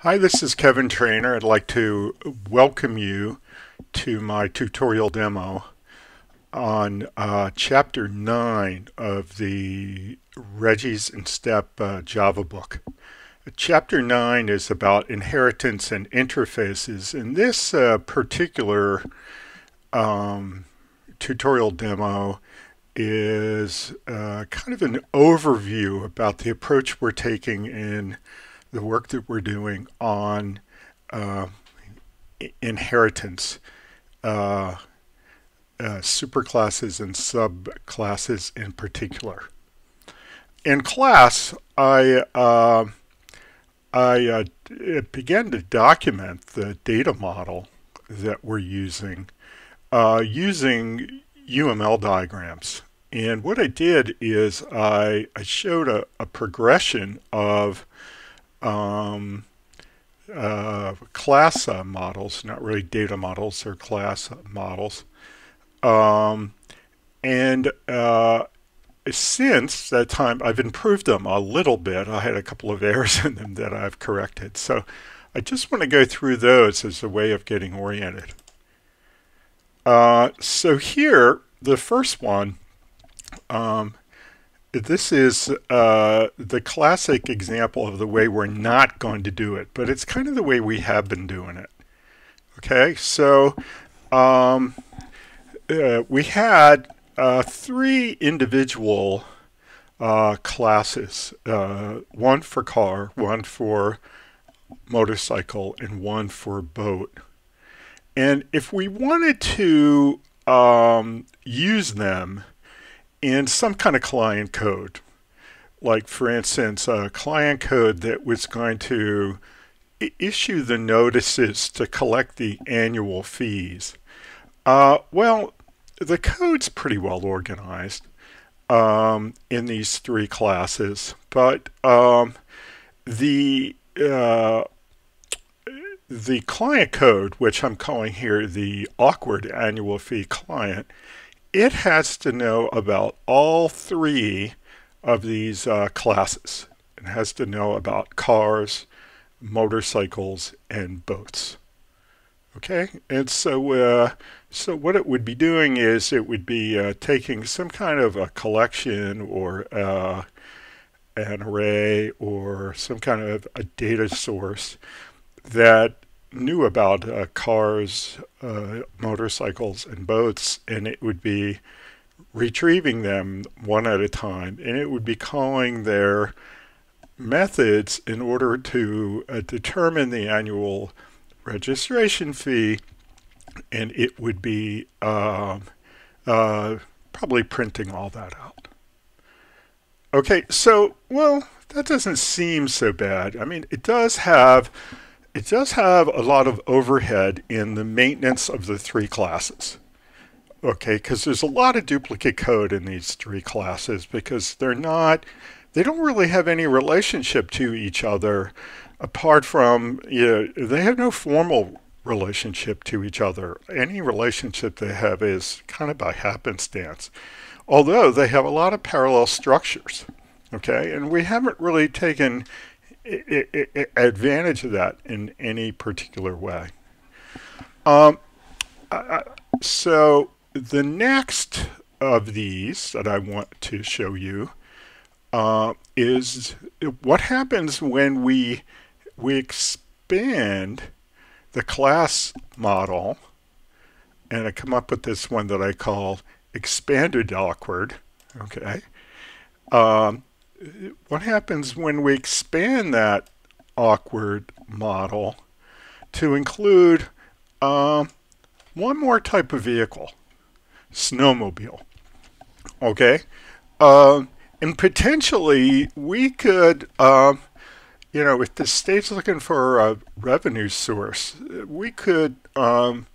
Hi, this is Kevin Trainer. I'd like to welcome you to my tutorial demo on Chapter 9 of the Reggies and Step Java book. Chapter 9 is about inheritance and interfaces, and this particular tutorial demo is kind of an overview about the approach we're taking in the work that we're doing on inheritance, superclasses and subclasses in particular. In class, I began to document the data model that we're using using UML diagrams. And what I did is I showed a progression of class models, not really data models, or class models. And since that time, I've improved them a little bit. I had a couple of errors in them that I've corrected. So I just want to go through those as a way of getting oriented. So here, the first one, this is the classic example of the way we're not going to do it, but it's kind of the way we have been doing it. Okay, so we had three individual classes, one for car, one for motorcycle, and one for boat. And if we wanted to use them in some kind of client code, like for instance, a client code that was going to issue the notices to collect the annual fees, well, the code's pretty well organized in these three classes, but the client code, which I'm calling here the awkward annual fee client, it has to know about all three of these classes. It has to know about cars, motorcycles, and boats. Okay, and so what it would be doing is it would be taking some kind of a collection or an array or some kind of a data source that knew about cars, motorcycles, and boats, and it would be retrieving them one at a time, and it would be calling their methods in order to determine the annual registration fee, and it would be probably printing all that out. Okay, so, well, that doesn't seem so bad. I mean, it does have a lot of overhead in the maintenance of the three classes. Okay, because there's a lot of duplicate code in these three classes because they don't really have any relationship to each other apart from, they have no formal relationship to each other. Any relationship they have is kind of by happenstance, although they have a lot of parallel structures. Okay, and we haven't really taken advantage of that in any particular way. So the next of these that I want to show you is what happens when we expand the class model, and I come up with this one that I call expanded awkward. Okay. What happens when we expand that awkward model to include one more type of vehicle, snowmobile. Okay, and potentially we could, if the state's looking for a revenue source, we could come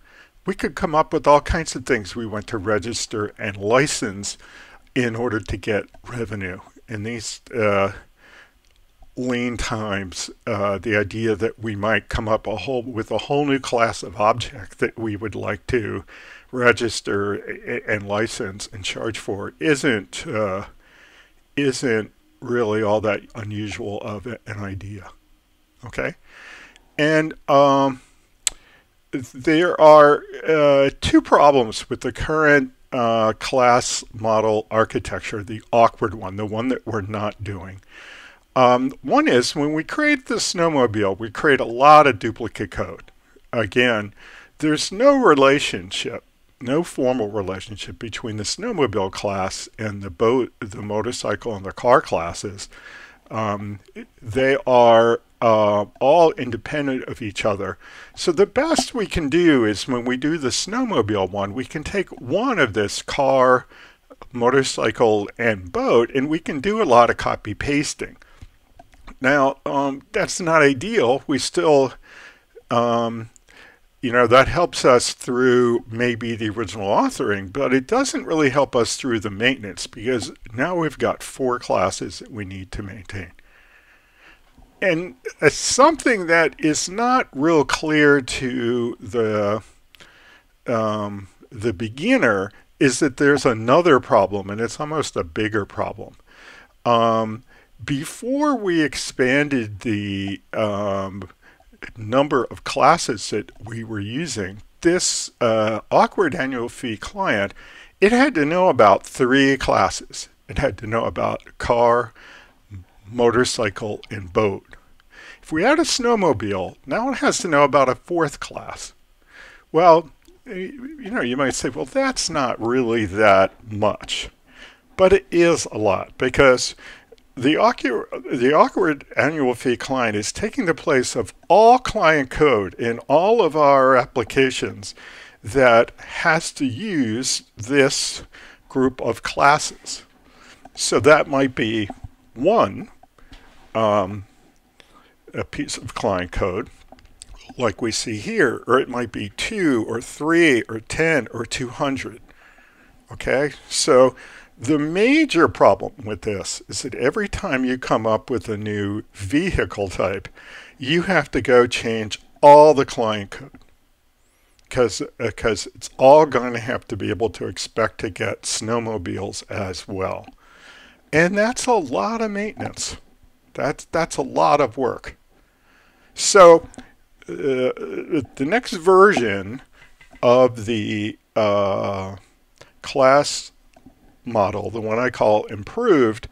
up with all kinds of things we want to register and license in order to get revenue. In these lean times, the idea that we might come up with a whole new class of object that we would like to register and license and charge for isn't really all that unusual of an idea. Okay, And there are two problems with the current class model architecture, the awkward one, the one that we're not doing. One is when we create the snowmobile, we create a lot of duplicate code. Again, there's no relationship, no formal relationship between the snowmobile class and the boat, the motorcycle, and the car classes. They are all independent of each other. So the best we can do is when we do the snowmobile one, we can take one of this car, motorcycle, and boat, and we can do a lot of copy pasting. Now, that's not ideal. We still, that helps us through maybe the original authoring, but it doesn't really help us through the maintenance because now we've got 4 classes that we need to maintain. And something that is not real clear to the beginner is that there's another problem, and it's almost a bigger problem. Before we expanded the number of classes that we were using, this awkward annual fee client, it had to know about 3 classes. It had to know about car, motorcycle, and boat. If we add a snowmobile, now it has to know about a 4th class. Well, you might say, well, that's not really that much. But it is a lot because the awkward annual fee client is taking the place of all client code in all of our applications that has to use this group of classes. So that might be one, a piece of client code like we see here, or it might be 2 or 3 or 10 or 200. Okay, so the major problem with this is that every time you come up with a new vehicle type, you have to go change all the client code because it's all going to have to be able to expect to get snowmobiles as well. And that's a lot of maintenance. That's a lot of work. So the next version of the class model, the one I call improved,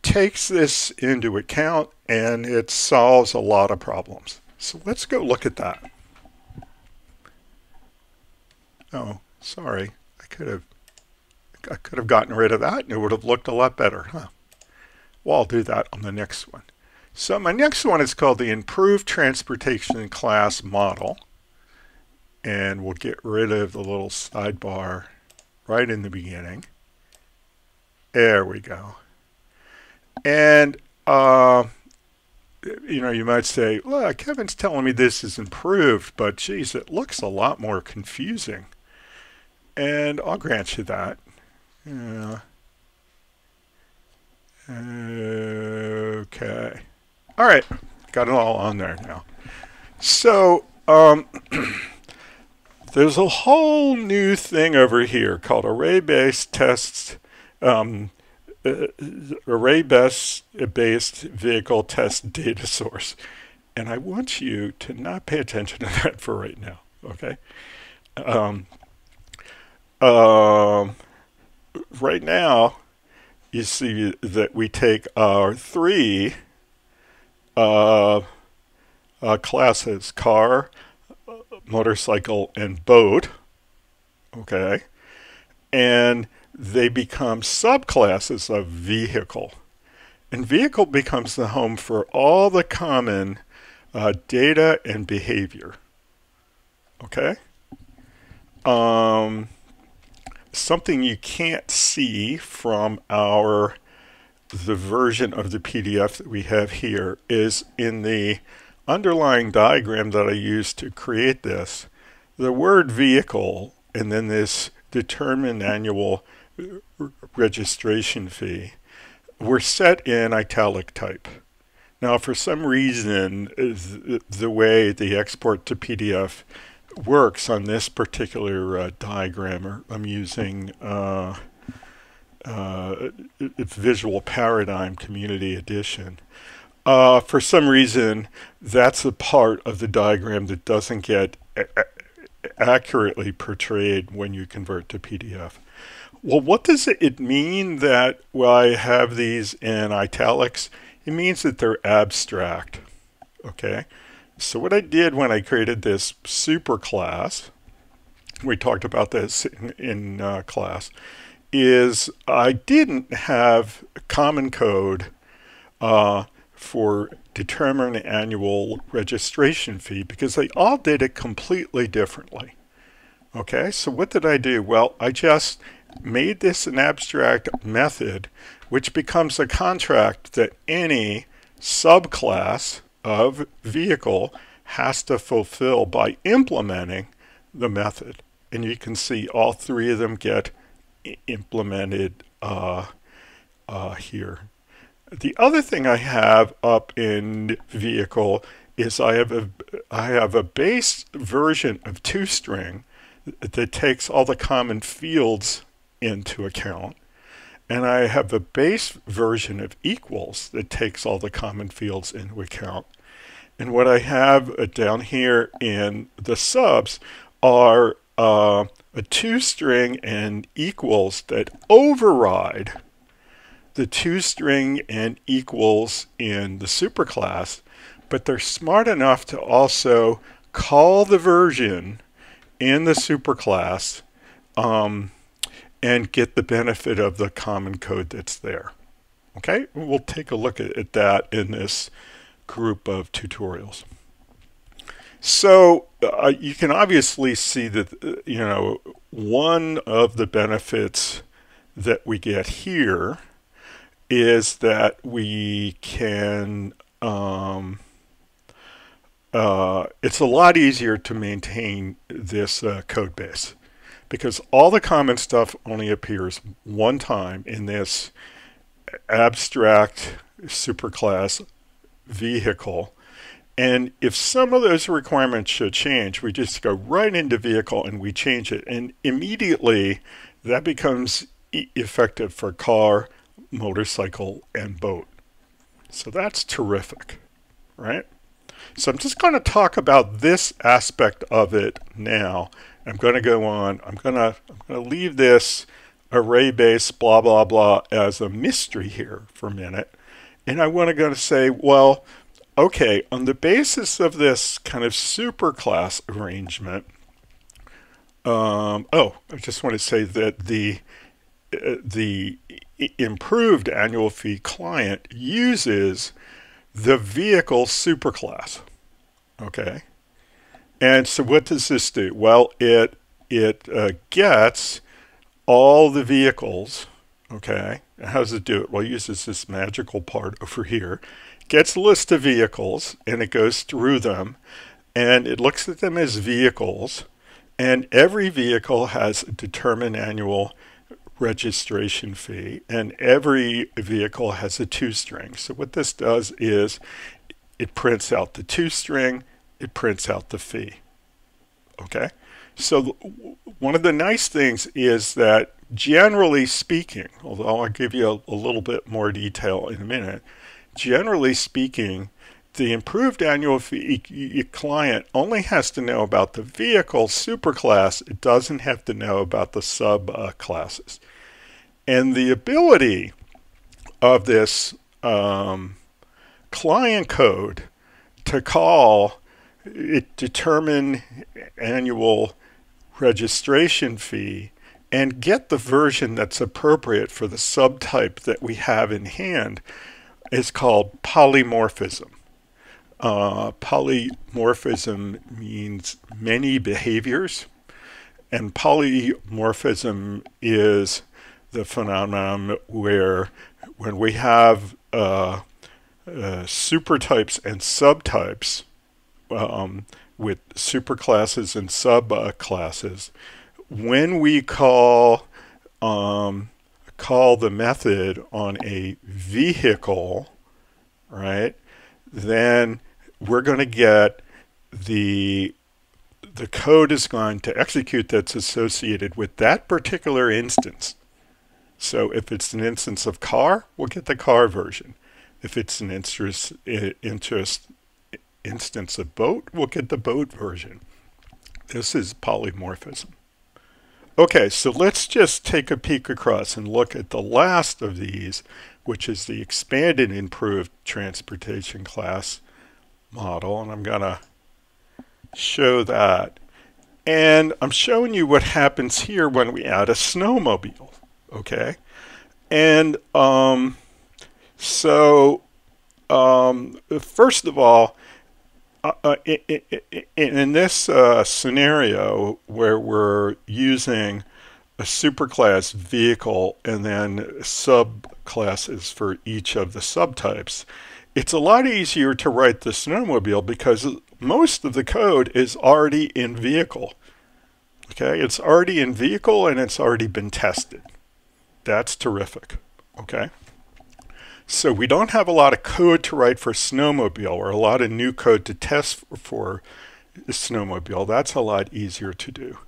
takes this into account and it solves a lot of problems. So let's go look at that. Oh, sorry. I could have gotten rid of that and it would have looked a lot better, huh? Well, I'll do that on the next one. So my next one is called the Improved Transportation Class Model. And we'll get rid of the little sidebar right in the beginning. There we go. And, you might say, well, Kevin's telling me this is improved, but geez, it looks a lot more confusing. And I'll grant you that. Yeah. Okay. All right. Got it all on there now. So, there's a whole new thing over here called array-based tests, array-based vehicle test data source. And I want you to not pay attention to that for right now, okay? Right now, you see that we take our 3 classes, car, motorcycle, and boat, okay, and they become subclasses of vehicle. And vehicle becomes the home for all the common data and behavior, okay? Something you can't see from the version of the PDF that we have here is in the underlying diagram that I used to create this, the word vehicle and then this determined annual registration fee were set in italic type. Now, for some reason, the way the export to PDF works on this particular diagram, I'm using Visual Paradigm Community Edition. For some reason, that's the part of the diagram that doesn't get accurately portrayed when you convert to PDF. Well, what does it mean that, well, I have these in italics? It means that they're abstract, okay? So what I did when I created this superclass, we talked about this in class, is I didn't have common code for determine annual registration fee because they all did it completely differently. Okay, so what did I do? Well, I just made this an abstract method which becomes a contract that any subclass of vehicle has to fulfill by implementing the method. And you can see all three of them get implemented here. The other thing I have up in vehicle is I have a base version of toString that takes all the common fields into account, and I have a base version of equals that takes all the common fields into account. And what I have down here in the subs are a toString and equals that override the toString and equals in the superclass, but they're smart enough to also call the version in the superclass and get the benefit of the common code that's there. Okay, we'll take a look at that in this group of tutorials. So you can obviously see that one of the benefits that we get here is that we can it's a lot easier to maintain this code base because all the common stuff only appears one time in this abstract superclass vehicle. And if some of those requirements should change, we just go right into vehicle and we change it. And immediately that becomes effective for car, motorcycle, and boat. So that's terrific, right? So I'm just going to talk about this aspect of it now. I'm going to go on. I'm going to leave this array-based blah, blah, blah as a mystery here for a minute. And I want to go to say, well, okay, on the basis of this kind of superclass arrangement, I just want to say that the improved annual fee client uses the vehicle superclass. Okay, and so what does this do? Well, it gets all the vehicles. Okay, how does it do it? Well, it uses this magical part over here. Gets a list of vehicles and it goes through them and it looks at them as vehicles, and every vehicle has a determined annual registration fee, and every vehicle has a toString. So what this does is it prints out the toString, it prints out the fee. Okay, so one of the nice things is that generally speaking, although I'll give you a little bit more detail in a minute, generally speaking, the improved annual fee client only has to know about the vehicle superclass. It doesn't have to know about the subclasses. And the ability of this client code to call it determine annual registration fee and get the version that's appropriate for the subtype that we have in hand is called polymorphism. Polymorphism means many behaviors, and polymorphism is the phenomenon where when we have supertypes and subtypes with superclasses and subclasses, when we call the method on a vehicle, right, then we're going to get the code is going to execute that's associated with that particular instance. So if it's an instance of car, we'll get the car version. If it's an instance of boat, we'll get the boat version. This is polymorphism. Okay, so let's just take a peek across and look at the last of these, which is the expanded improved transportation class model. And I'm going to show that. And I'm showing you what happens here when we add a snowmobile. Okay. And first of all, in this scenario where we're using a superclass vehicle and then subclasses for each of the subtypes, it's a lot easier to write the snowmobile because most of the code is already in vehicle. Okay, it's already in vehicle and it's already been tested. That's terrific. Okay. So we don't have a lot of code to write for snowmobile or a lot of new code to test for snowmobile. That's a lot easier to do.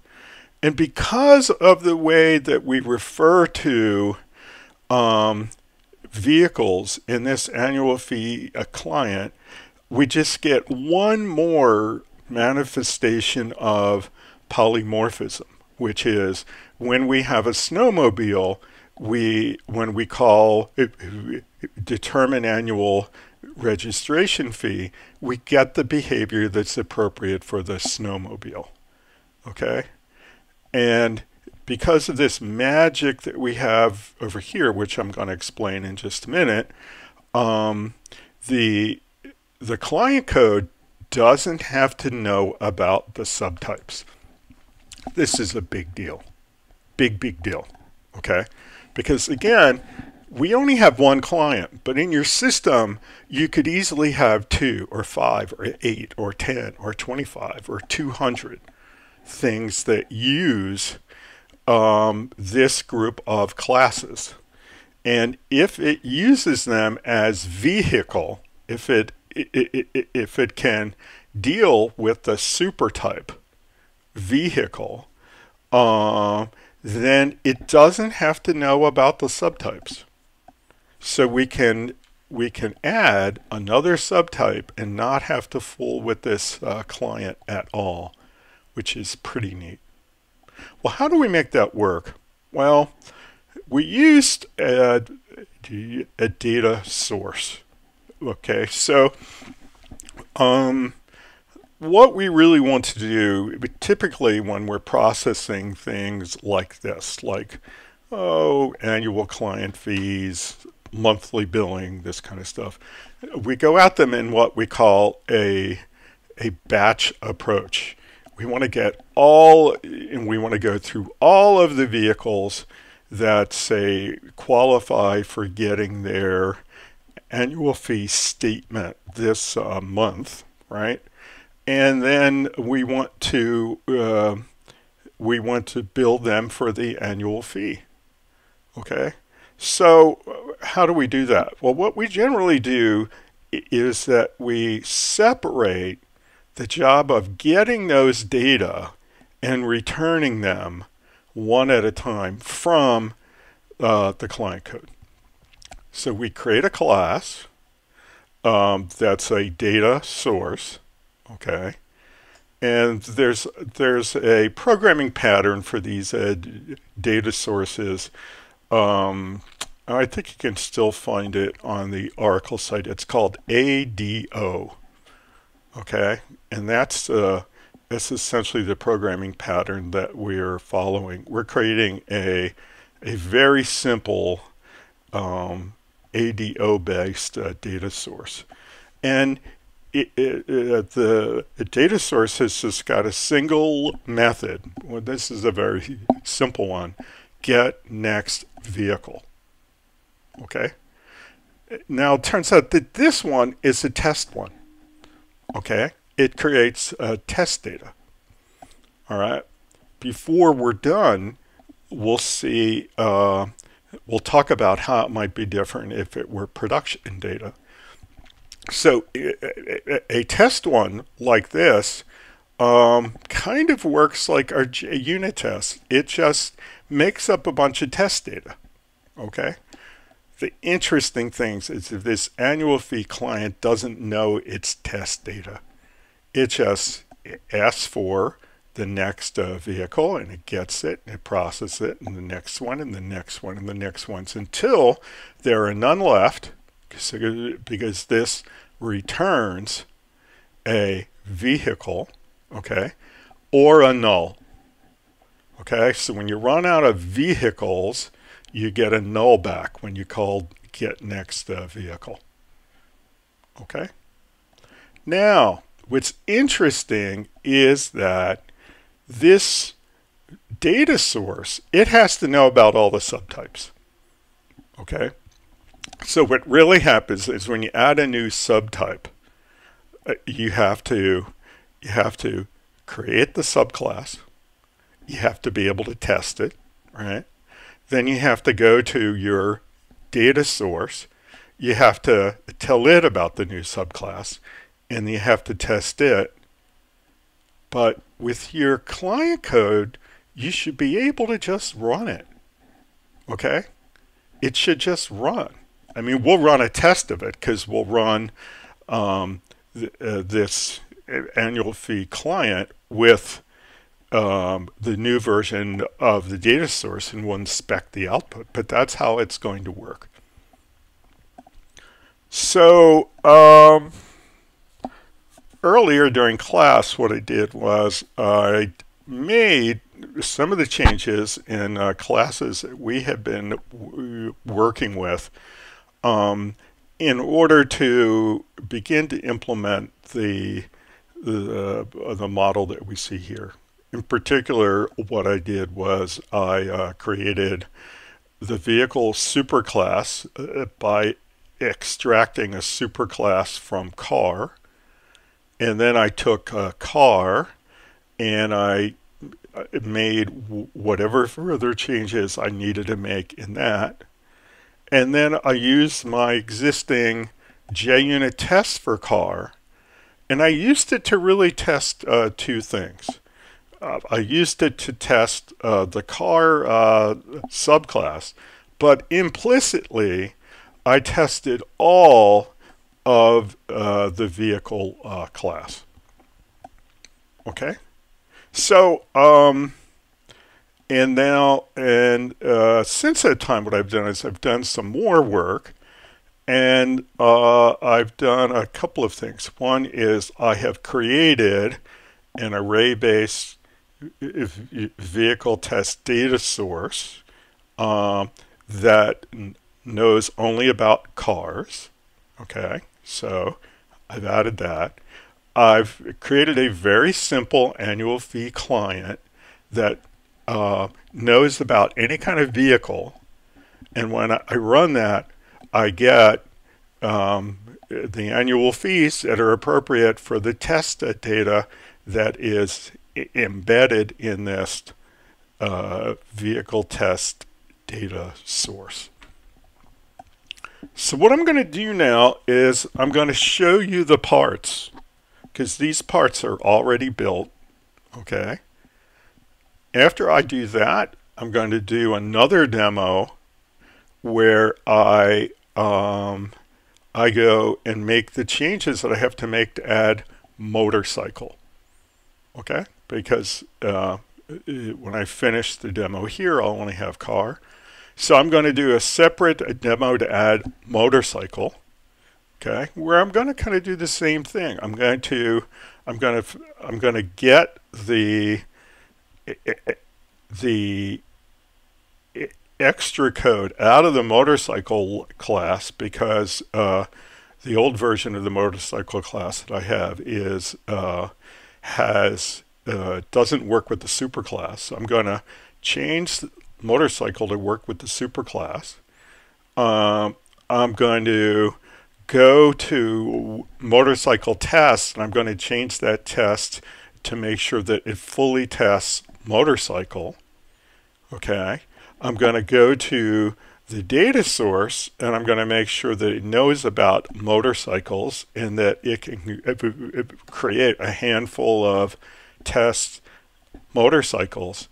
And because of the way that we refer to vehicles in this annual fee client, we just get one more manifestation of polymorphism, which is when we have a snowmobile, when we call determine annual registration fee, we get the behavior that's appropriate for the snowmobile. Okay? And because of this magic that we have over here, which I'm going to explain in just a minute, the client code doesn't have to know about the subtypes. This is a big deal. Big deal. Okay? Because again, we only have one client, but in your system, you could easily have 2 or 5 or 8 or 10 or 25 or 200 things that use this group of classes. And if it uses them as vehicle, if it can deal with the supertype vehicle, then it doesn't have to know about the subtypes. So we can add another subtype and not have to fool with this client at all, which is pretty neat. Well, how do we make that work? Well, we used a data source. Okay, so what we really want to do, typically when we're processing things like this, like, annual client fees, monthly billing, this kind of stuff, we go at them in what we call a batch approach. We want to go through all of the vehicles that say qualify for getting their annual fee statement this month, right? And then we want to bill them for the annual fee. Okay, so how do we do that? Well, what we generally do is that we separate the job of getting those data and returning them one at a time from the client code. So we create a class that's a data source. Okay, and there's a programming pattern for these data sources. I think you can still find it on the Oracle site. It's called ADO. Okay, and that's essentially the programming pattern that we're following. We're creating a very simple ADO-based data source, and the data source has just got a single method. Well, this is a very simple one. Get next vehicle. Okay. Now it turns out that this one is a test one. Okay. It creates test data. All right. Before we're done, we'll see. We'll talk about how it might be different if it were production data. So a test one like this kind of works like our unit test. It just makes up a bunch of test data. Okay, the interesting things is that this annual fee client doesn't know its test data. It just asks for the next vehicle, and it gets it, and it processes it, and the next one, and the next one, and the next ones, until there are none left, because this returns a vehicle, okay, or a null. Okay, so when you run out of vehicles, you get a null back when you call get next vehicle. Okay. Now, what's interesting is that this data source, it has to know about all the subtypes. Okay. So what really happens is when you add a new subtype, you have to create the subclass. You have to be able to test it, right? Then you have to go to your data source. You have to tell it about the new subclass, and you have to test it. But with your client code, you should be able to just run it, okay? It should just run. I mean, we'll run a test of it because we'll run this annual fee client with the new version of the data source, and we'll inspect the output. But that's how it's going to work. So earlier during class, what I did was I made some of the changes in classes that we have been working with in order to begin to implement the model that we see here. In particular, what I did was I created the vehicle superclass by extracting a superclass from car, and then I took car and I made whatever further changes I needed to make in that, and then I used my existing JUnit test for car, and I used it to really test two things. I used it to test the car subclass, but implicitly I tested all of the vehicle class. Okay, so and now since that time, what I've done is I've done some more work, and I've done a couple of things. One is I have created an array-based vehicle test data source that knows only about cars. Okay, so I've added that. I've created a very simple annual fee client that knows about any kind of vehicle, and when I run that, I get the annual fees that are appropriate for the test data that is embedded in this vehicle test data source. So what I'm going to do now is I'm going to show you the parts, because these parts are already built. Okay. After I do that, I'm going to do another demo where I go and make the changes that I have to make to add motorcycle. Okay, because when I finish the demo here, I'll only have car. So I'm going to do a separate demo to add motorcycle. Okay, where I'm going to kind of do the same thing. I'm going to get the extra code out of the motorcycle class, because the old version of the motorcycle class that I have is doesn't work with the superclass. So I'm going to change the motorcycle to work with the superclass. I'm going to go to motorcycle test, and I'm going to change that test to make sure that it fully tests motorcycle. Okay, I'm going to go to the data source, and I'm going to make sure that it knows about motorcycles and that it can create a handful of test motorcycles.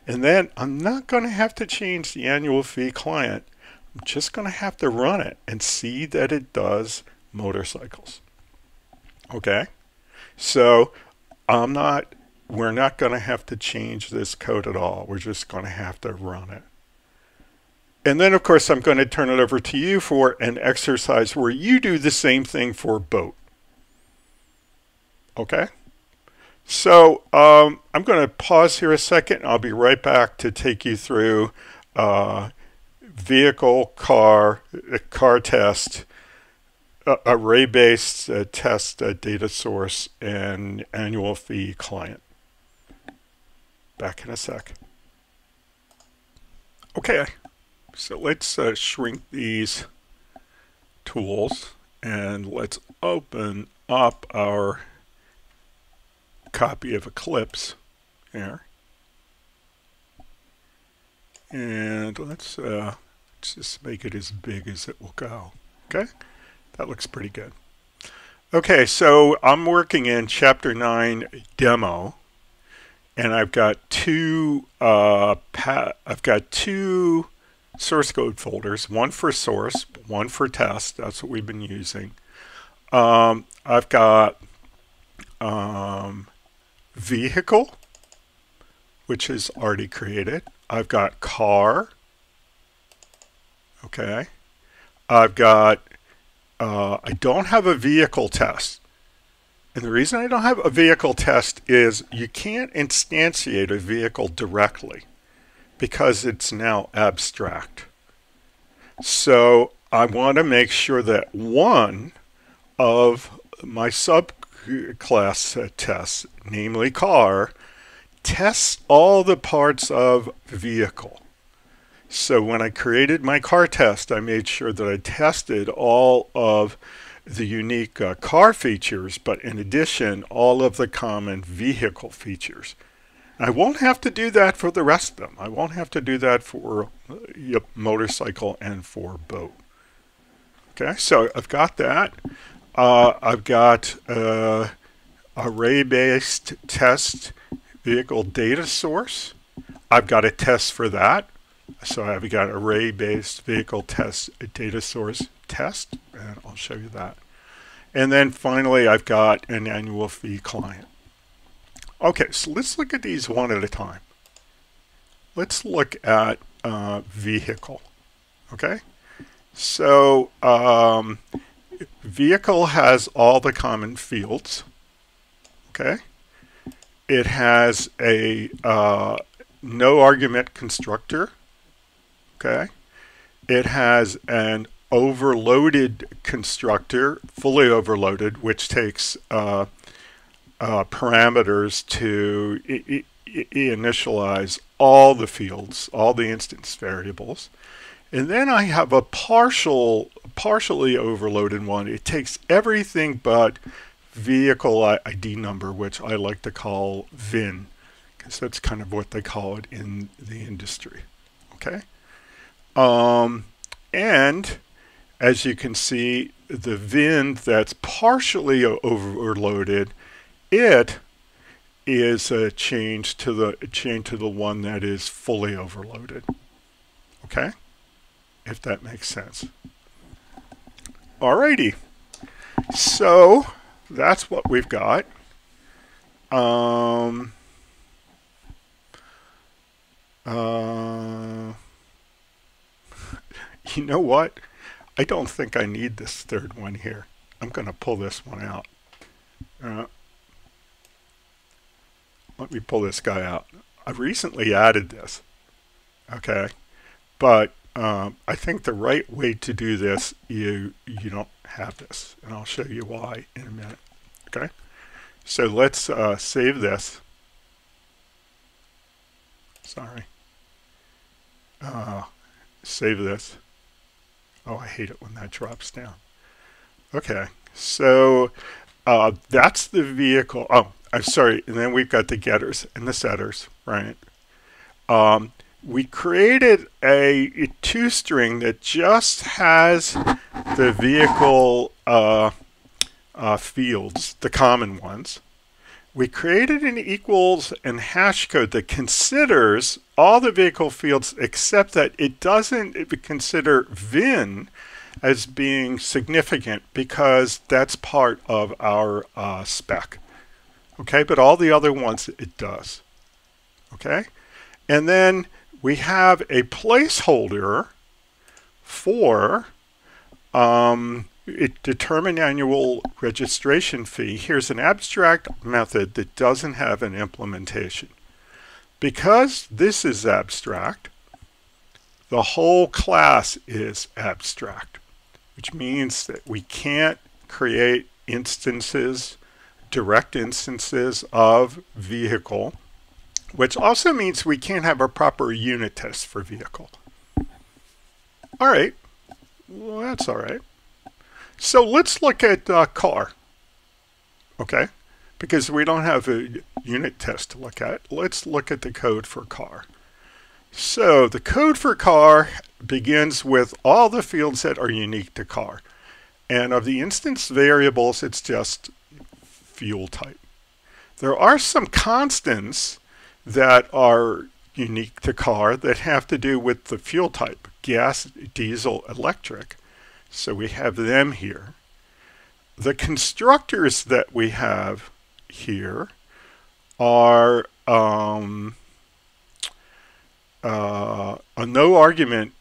And then I'm not going to have to change the annual fee client, I'm just going to have to run it and see that it does motorcycles. Okay, so we're not going to have to change this code at all. We're just going to have to run it. And then, of course, I'm going to turn it over to you for an exercise where you do the same thing for boat. Okay? So I'm going to pause here a second. I'll be right back to take you through vehicle, car test, array-based test data source, and annual fee client. Back in a sec. Okay, so let's shrink these tools and let's open up our copy of Eclipse here. And let's just make it as big as it will go. Okay, that looks pretty good. Okay, so I'm working in Chapter 9 Demo, and I've got two source code folders, one for source, one for test. That's what we've been using. I've got vehicle, which is already created. I've got car. Okay. I've got, I don't have a vehicle test. And the reason I don't have a vehicle test is you can't instantiate a vehicle directly because it's now abstract. So I want to make sure that one of my subclass tests, namely car, tests all the parts of vehicle. So when I created my car test, I made sure that I tested all of the unique car features, but in addition, all of the common vehicle features. I won't have to do that for the rest of them. I won't have to do that for motorcycle and for boat. Okay, so I've got that. I've got array-based test vehicle data source. I've got a test for that. So I've got array-based vehicle test data source test, and I'll show you that. And then finally, I've got an annual fee client. Okay, so let's look at these one at a time. Let's look at vehicle. Okay, so vehicle has all the common fields. Okay, it has a no argument constructor. Okay, it has an overloaded constructor, fully overloaded, which takes parameters to initialize all the fields, all the instance variables. And then I have a partially overloaded one. It takes everything but vehicle ID number, which I like to call VIN, because that's kind of what they call it in the industry. Okay. And as you can see, the VIN that's partially overloaded, it is a change to the one that is fully overloaded. Okay, if that makes sense. Alrighty, so that's what we've got. You know what? I don't think I need this third one here. I'm going to pull this one out. Let me pull this guy out. I recently added this. Okay, but I think the right way to do this, you don't have this, and I'll show you why in a minute. Okay, so let's save this. Sorry. Save this. Oh, I hate it when that drops down. Okay, so that's the vehicle. Oh, I'm sorry. And then we've got the getters and the setters, right? We created a toString that just has the vehicle fields, the common ones. we created an equals and hash code that considers all the vehicle fields except that it doesn't consider VIN as being significant because that's part of our spec. Okay, but all the other ones it does. Okay, and then we have a placeholder for determine annual registration fee. Here's an abstract method that doesn't have an implementation. Because this is abstract, the whole class is abstract, which means that we can't create instances, direct instances of vehicle, which also means we can't have a proper unit test for vehicle. All right, well, that's all right. So let's look at car, okay? Because we don't have a unit test to look at. Let's look at the code for car. So the code for car begins with all the fields that are unique to car. And of the instance variables, it's just fuel type. There are some constants that are unique to car that have to do with the fuel type, gas, diesel, electric. So we have them here. The constructors that we have here are a no argument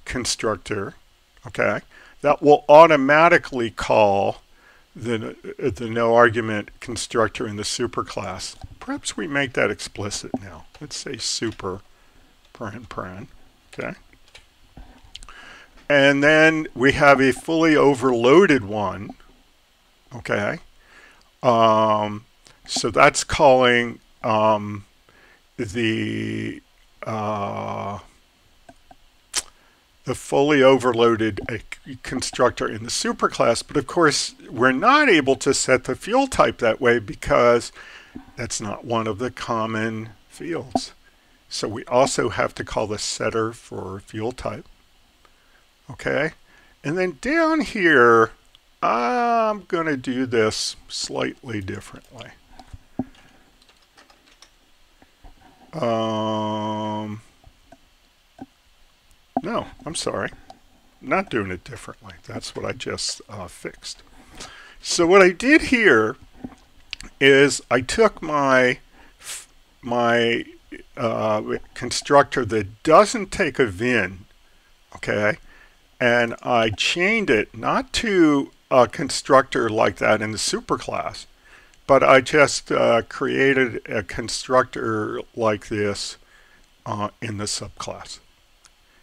constructor, okay, that will automatically call the no argument constructor in the superclass. Perhaps we make that explicit now. Let's say super paren, okay. And then we have a fully overloaded one, okay. So that's calling the fully overloaded constructor in the superclass, but of course we're not able to set the fuel type that way because that's not one of the common fields. So we also have to call the setter for fuel type. Okay, and then down here, I'm going to do this slightly differently. No, I'm sorry. Not doing it differently. That's what I just fixed. So what I did here is I took my constructor that doesn't take a VIN, okay, and I chained it not to a constructor like that in the superclass, but I just created a constructor like this in the subclass.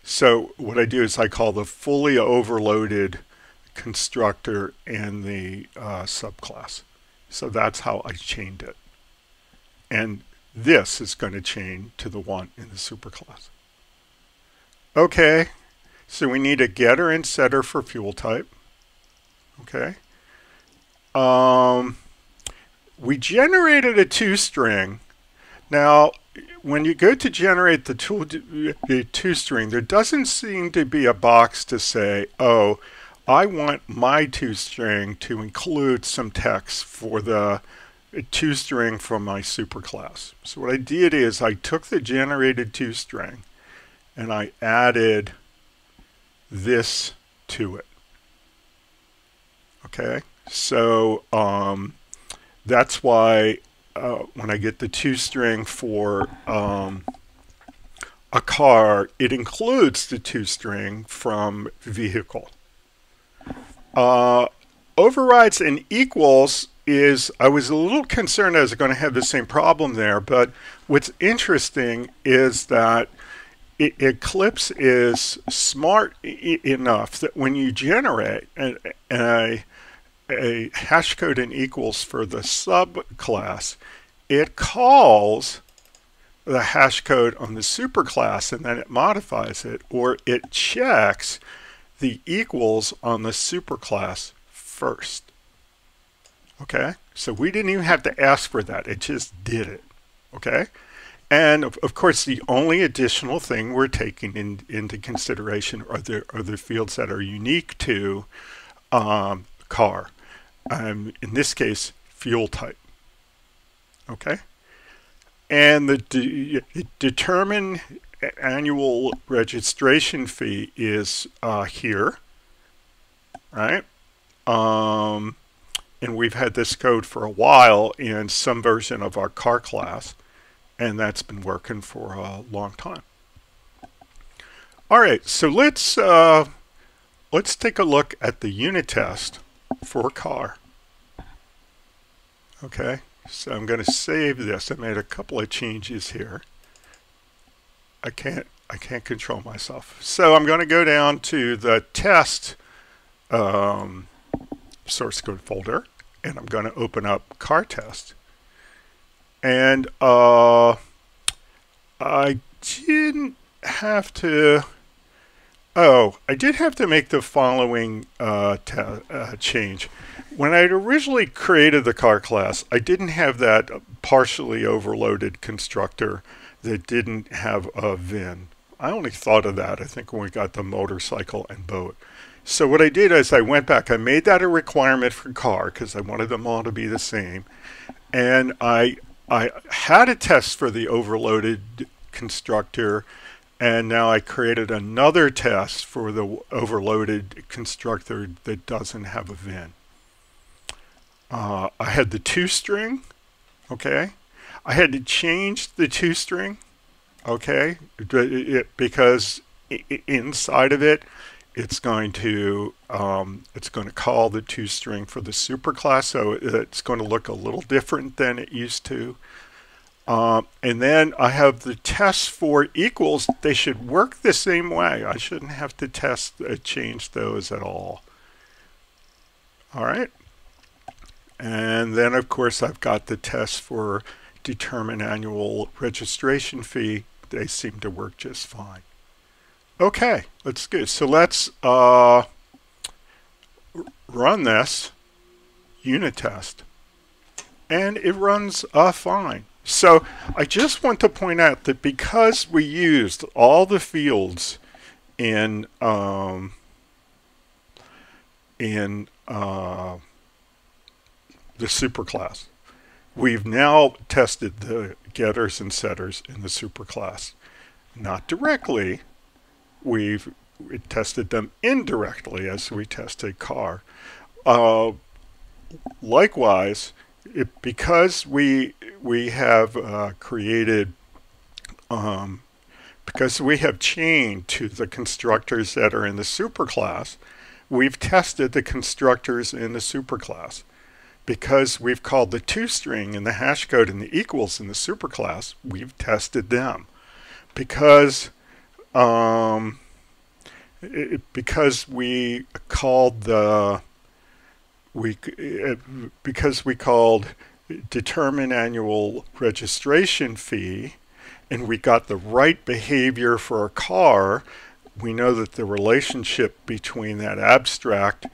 So what I do is I call the fully overloaded constructor in the subclass. So that's how I chained it. And this is going to chain to the one in the superclass. Okay. So we need a getter and setter for fuel type. Okay. We generated a toString. Now, when you go to generate the toString, there doesn't seem to be a box to say, oh, I want my toString to include some text for the toString from my superclass. So what I did is I took the generated toString and I added this to it. Okay, so that's why when I get the toString for a car, it includes the toString from vehicle. Overrides and equals is, I was a little concerned I was going to have the same problem there, but what's interesting is that Eclipse is smart enough that when you generate a hash code and equals for the subclass, it calls the hash code on the superclass and then it modifies it, or it checks the equals on the superclass first. Okay, so we didn't even have to ask for that, it just did it. Okay, and of course the only additional thing we're taking into consideration are the fields that are unique to car. In this case, fuel type. Okay. And the determine annual registration fee is here, right? And we've had this code for a while in some version of our car class, and that's been working for a long time. All right, so let's take a look at the unit test for car. Okay, so I'm going to save this. I made a couple of changes here. I can't control myself. So I'm going to go down to the test source code folder, and I'm going to open up car test. And I didn't have to. Oh, I did have to make the following change. When I originally created the car class, I didn't have that partially overloaded constructor that didn't have a VIN. I only thought of that, I think, when we got the motorcycle and boat. So what I did is I went back, I made that a requirement for car because I wanted them all to be the same. And I had a test for the overloaded constructor, and now I created another test for the overloaded constructor that doesn't have a VIN. I had the toString, okay? I had to change the toString, okay? Because inside of it, it's going to call the toString for the superclass, so it's going to look a little different than it used to. And then I have the tests for equals. They should work the same way. I shouldn't have to change those at all. All right. And then, of course, I've got the tests for determine annual registration fee. They seem to work just fine. Okay, that's good. So let's run this unit test. And it runs fine. So I just want to point out that because we used all the fields in the superclass, we've now tested the getters and setters in the superclass. Not directly, we tested them indirectly as we tested car. Likewise, because we have created, because we have chained to the constructors that are in the superclass, we've tested the constructors in the superclass. Because we've called the toString and the hash code and the equals in the superclass, we've tested them. Because because we called determine annual registration fee, and we got the right behavior for a car, we know that the relationship between that abstract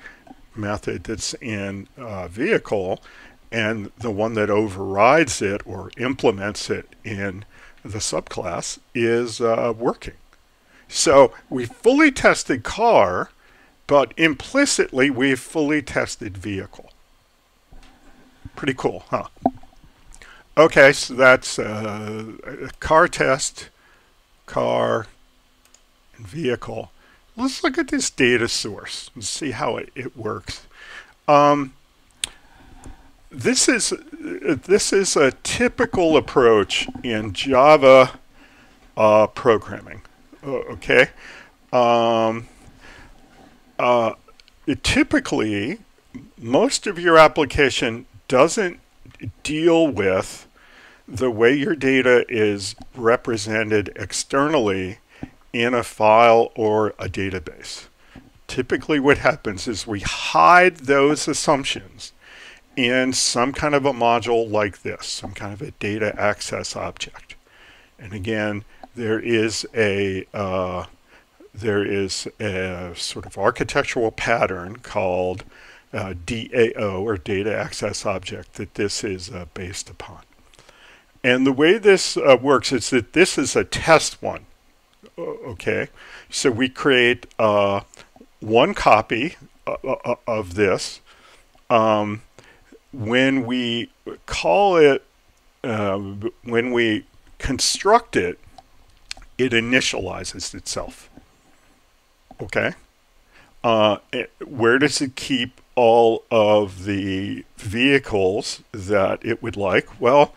method that's in vehicle and the one that overrides it or implements it in the subclass is working. So we fully tested car, but implicitly we've fully tested vehicle. Pretty cool, huh? Okay, so that's car test, car, and vehicle. Let's look at this data source and see how it works. This is a typical approach in Java programming. Okay, typically most of your application doesn't deal with the way your data is represented externally in a file or a database. Typically what happens is we hide those assumptions in some kind of a module like this, some kind of a data access object. And again, there is a sort of architectural pattern called DAO, or data access object, that this is based upon. And the way this works is that this is a test one. Okay, so we create one copy of this. When we call it when we construct it, it initializes itself. Okay? Where does it keep all of the vehicles that it would like? Well,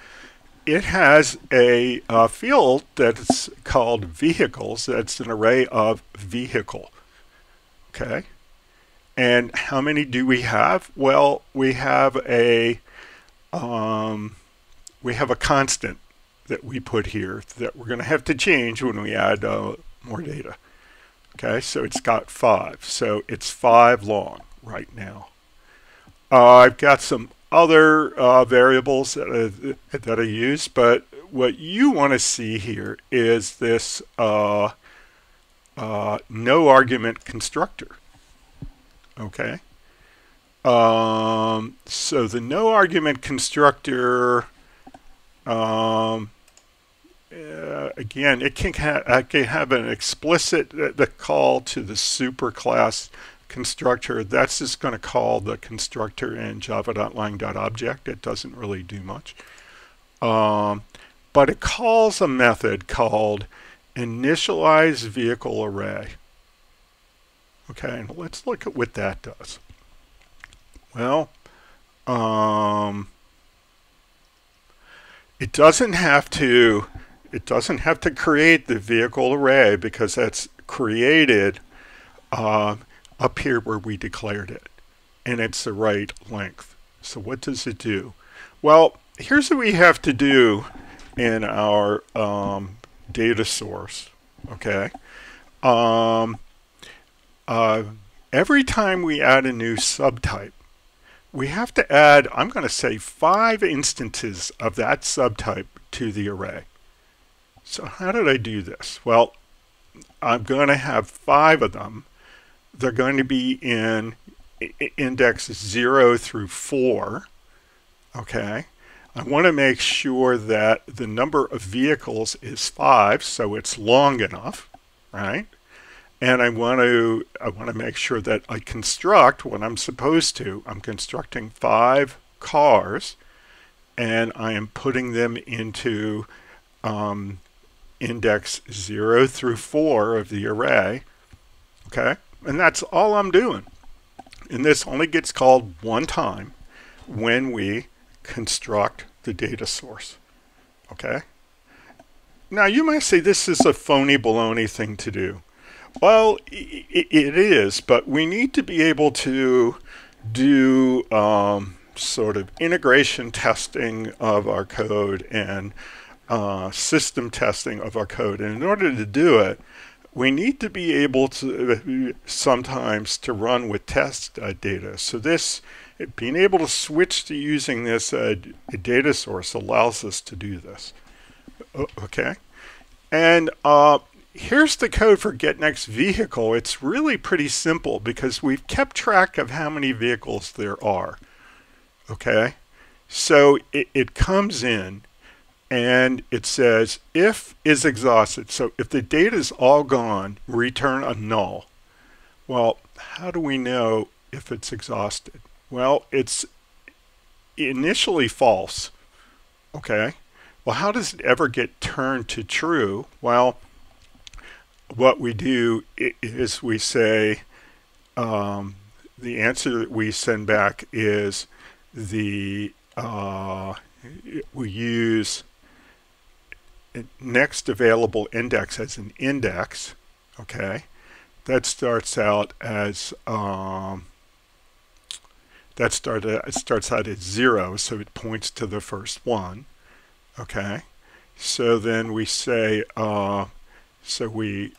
it has a field that's called vehicles. That's an array of vehicle. Okay? And how many do we have? Well, we have a constant that we put here that we're going to have to change when we add more data. Okay, so it's got 5. So it's 5 long right now. I've got some other variables that I use, but what you want to see here is this no argument constructor. Okay. So the no argument constructor, again, it can have an explicit the call to the superclass constructor. That's just going to call the constructor in java.lang.object. It doesn't really do much. But it calls a method called initialize vehicle array. Okay, and let's look at what that does. Well, it doesn't have to create the vehicle array because that's created up here where we declared it, and it's the right length. So what does it do? Well, here's what we have to do in our data source. Okay. Every time we add a new subtype, we have to add, I'm going to say, 5 instances of that subtype to the array. So how did I do this? Well, I'm going to have 5 of them. They're going to be in index 0 through 4. Okay. I want to make sure that the number of vehicles is 5, so it's long enough, right? And I want to make sure that I construct what I'm supposed to. I'm constructing 5 cars, and I am putting them into index 0 through 4 of the array. Okay, and that's all I'm doing. And this only gets called one time when we construct the data source. Okay. Now you might say this is a phony baloney thing to do. Well, it is, but we need to be able to do sort of integration testing of our code and system testing of our code. And in order to do it, we need to be able to sometimes to run with test data. So this, being able to switch to using this data source allows us to do this. Okay, and here's the code for getNextVehicle. It's really pretty simple because we've kept track of how many vehicles there are. Okay, so it comes in and it says if is exhausted. So if the data is all gone, return a null. Well, how do we know if it's exhausted? Well, it's initially false. Okay, well, how does it ever get turned to true? Well, what we do is we say the answer that we send back is the we use next available index as an index. Okay, that starts out as starts out at 0, so it points to the first one. Okay, so then we say so we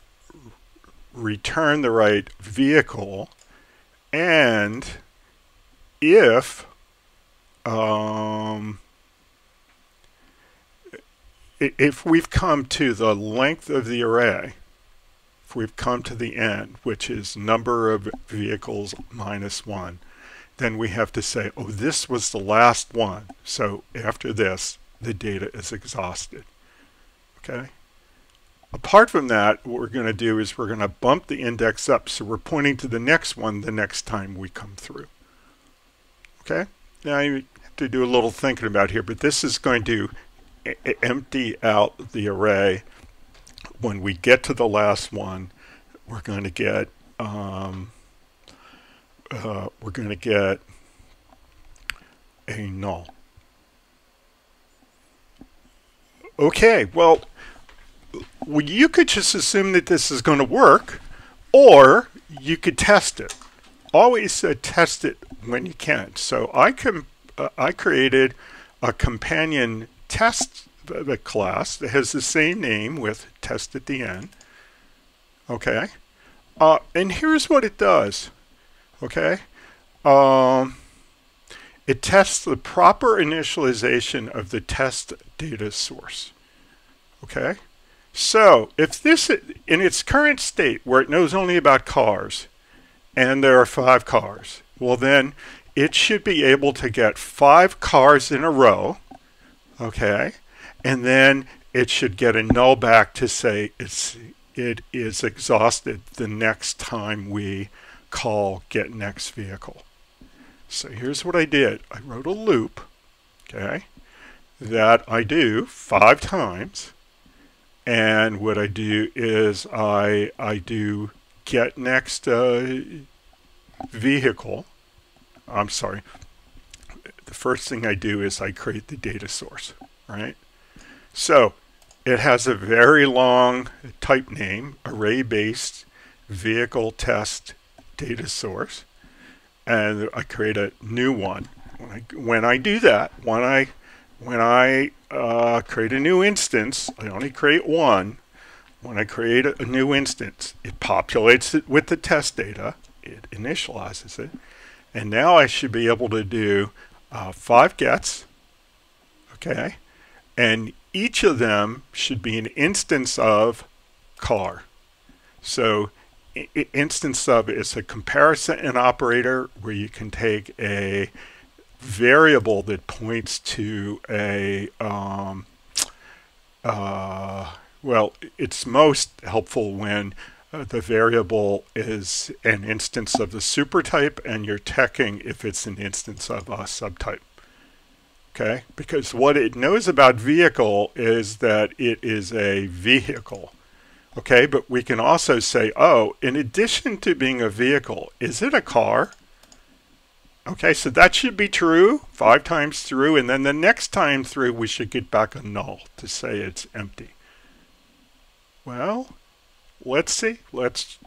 return the right vehicle, and if we've come to the length of the array, if we've come to the end, which is number of vehicles minus 1, then we have to say, oh, this was the last one. So after this, the data is exhausted. Okay. Apart from that, what we're going to do is we're going to bump the index up, so we're pointing to the next one the next time we come through. Okay? Now you have to do a little thinking about here, but this is going to empty out the array. When we get to the last one, we're going to get a null. Okay, well, you could just assume that this is going to work, or you could test it. Always test it when you can. So I created a companion test class that has the same name with test at the end. Okay, and here's what it does. Okay, it tests the proper initialization of the test data source. Okay, so if this, in its current state where it knows only about cars, and there are 5 cars, well then it should be able to get 5 cars in a row, okay, and then it should get a null back to say it is exhausted the next time we call get next vehicle. So here's what I did. I wrote a loop, okay, that I do 5 times, and what I do is I do get next vehicle. I'm sorry. The first thing I do is I create the data source, right? So it has a very long type name, array-based vehicle test data source, and I create a new one. When I do that, when I create a new instance, I only create one. When I create a new instance, it populates it with the test data, it initializes it, and now I should be able to do 5 gets, okay, and each of them should be an instance of car. So instance of is a comparison operator where you can take a variable that points to a well, it's most helpful when the variable is an instance of the supertype and you're checking if it's an instance of a subtype. Okay, because what it knows about vehicle is that it is a vehicle. Okay, but we can also say, oh, in addition to being a vehicle, is it a car? Okay, so that should be true 5 times through, and then the next time through we should get back a null to say it's empty. Well, let's see. Let's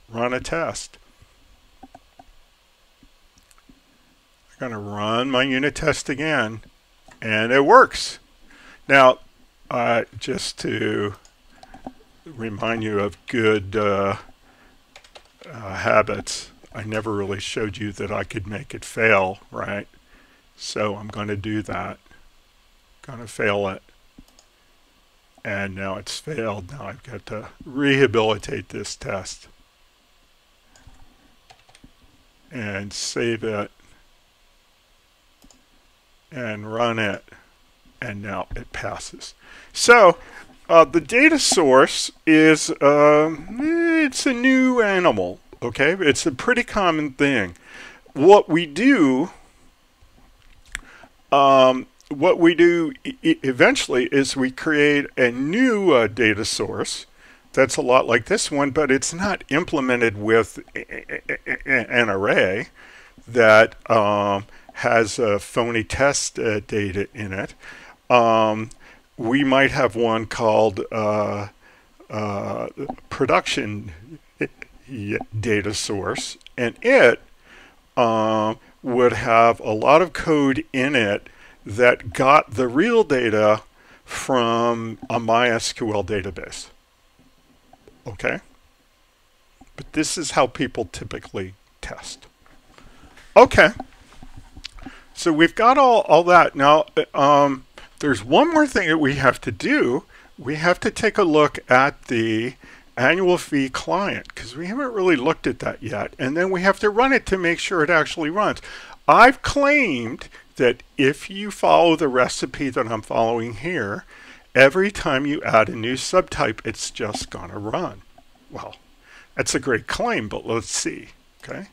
run a test. I'm going to run my unit test again, and it works. Now, just to remind you of good habits, I never really showed you that I could make it fail, right? So I'm going to do that. Going to fail it. And now it's failed. Now I've got to rehabilitate this test. And save it. And run it. And now it passes. So the data source is, it's a new animal. Okay, it's a pretty common thing. What we do eventually is we create a new data source that's a lot like this one, but it's not implemented with an array that has phony test data in it. We might have one called production data source, and it would have a lot of code in it that got the real data from a MySQL database. Okay? But this is how people typically test. Okay. So we've got all that. Now, there's one more thing that we have to do. We have to take a look at the annual fee client, because we haven't really looked at that yet, and then we have to run it to make sure it actually runs. I've claimed that if you follow the recipe that I'm following here, every time you add a new subtype, it's just gonna run. Well, that's a great claim, but let's see. Okay,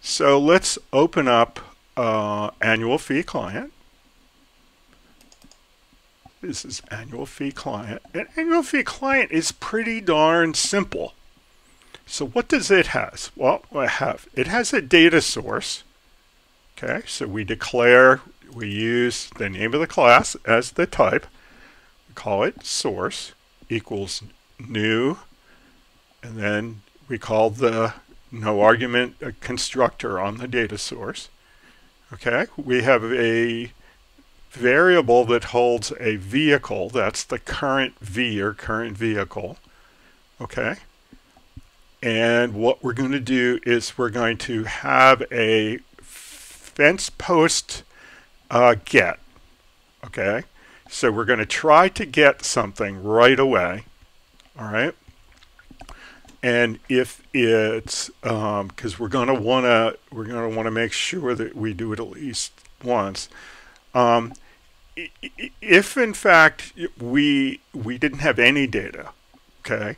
so let's open up annual fee client. This is annual fee client. An annual fee client is pretty darn simple. So what does it has? Well, it has a data source. Okay, so we use the name of the class as the type. We call it source equals new, and then we call the no argument constructor on the data source. Okay, we have a variable that holds a vehicle. That's the current V, or current vehicle. Okay, and what we're going to do is we're going to have a fence post get. Okay, so we're going to try to get something right away. All right, and if it's because we're going to want to make sure that we do it at least once. If in fact we didn't have any data, okay,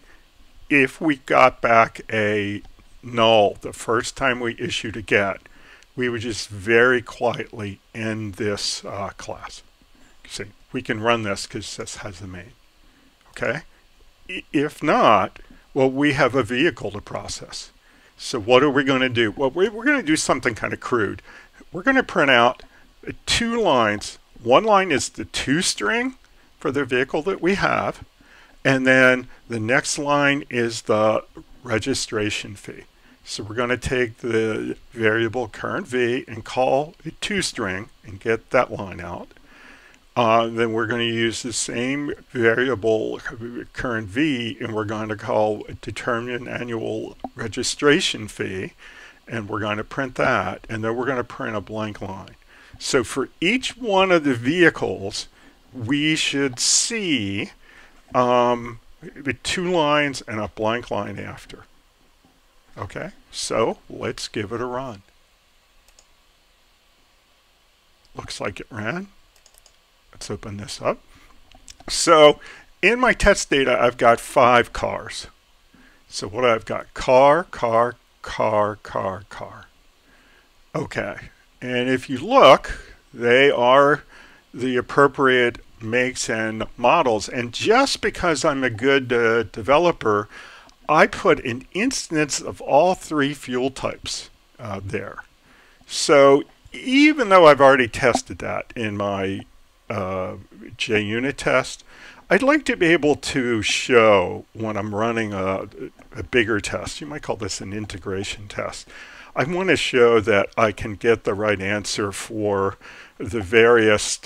if we got back a null the first time we issued a get, we would just very quietly end this class. See, we can run this because this has the main. Okay, if not, well, we have a vehicle to process. So what are we going to do? Well, we're going to do something kind of crude. We're going to print out 2 lines. One line is the toString for the vehicle that we have, and then the next line is the registration fee. So we're going to take the variable current V and call a toString and get that line out. Then we're going to use the same variable current V, and we're going to call determine annual registration fee, and we're going to print that, and then we're going to print a blank line. So for each one of the vehicles, we should see 2 lines and a blank line after. Okay, so let's give it a run. Looks like it ran. Let's open this up. So in my test data, I've got 5 cars. So what I've got, car, car, car, car, car. Okay, and if you look, they are the appropriate makes and models. And just because I'm a good developer, I put an instance of all 3 fuel types there. So even though I've already tested that in my JUnit test, I'd like to be able to show when I'm running a bigger test. You might call this an integration test. I want to show that I can get the right answer for the various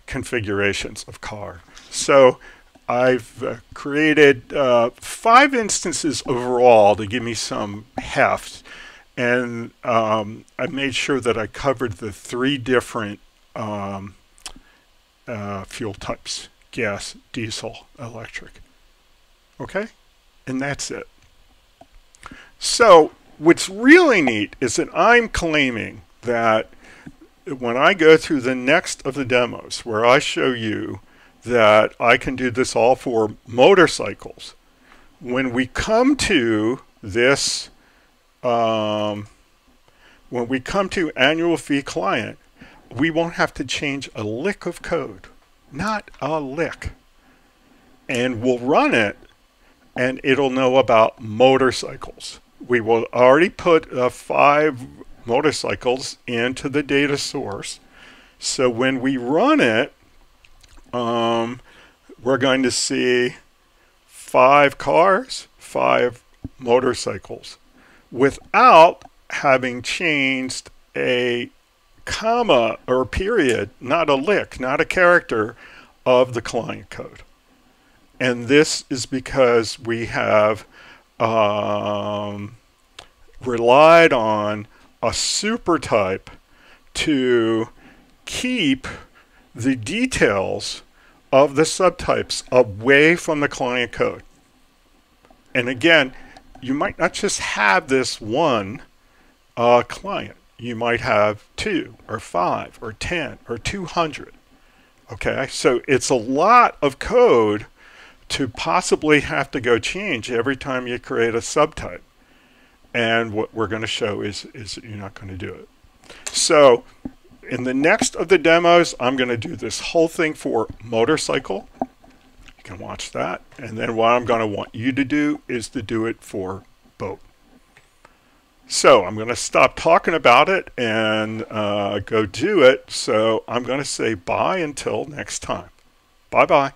configurations of car. So I've created 5 instances overall to give me some heft, and I made sure that I covered the 3 different fuel types: gas, diesel, electric. Okay, and that's it. So what's really neat is that I'm claiming that when I go through the next of the demos where I show you that I can do this all for motorcycles, when we come to this, when we come to annual fee client, we won't have to change a lick of code, not a lick. And we'll run it, and it'll know about motorcycles. We will already put 5 motorcycles into the data source. So when we run it, we're going to see 5 cars, 5 motorcycles, without having changed a comma or period, not a lick, not a character of the client code. And this is because we have relied on a super type to keep the details of the subtypes away from the client code. And again, you might not just have this one client. You might have 2 or 5 or 10 or 200. Okay, so it's a lot of code to possibly have to go change every time you create a subtype. And what we're going to show is you're not going to do it. So in the next of the demos, I'm going to do this whole thing for motorcycle. You can watch that. And then what I'm going to want you to do is to do it for boat. So I'm going to stop talking about it and go do it. So I'm going to say bye until next time. Bye-bye.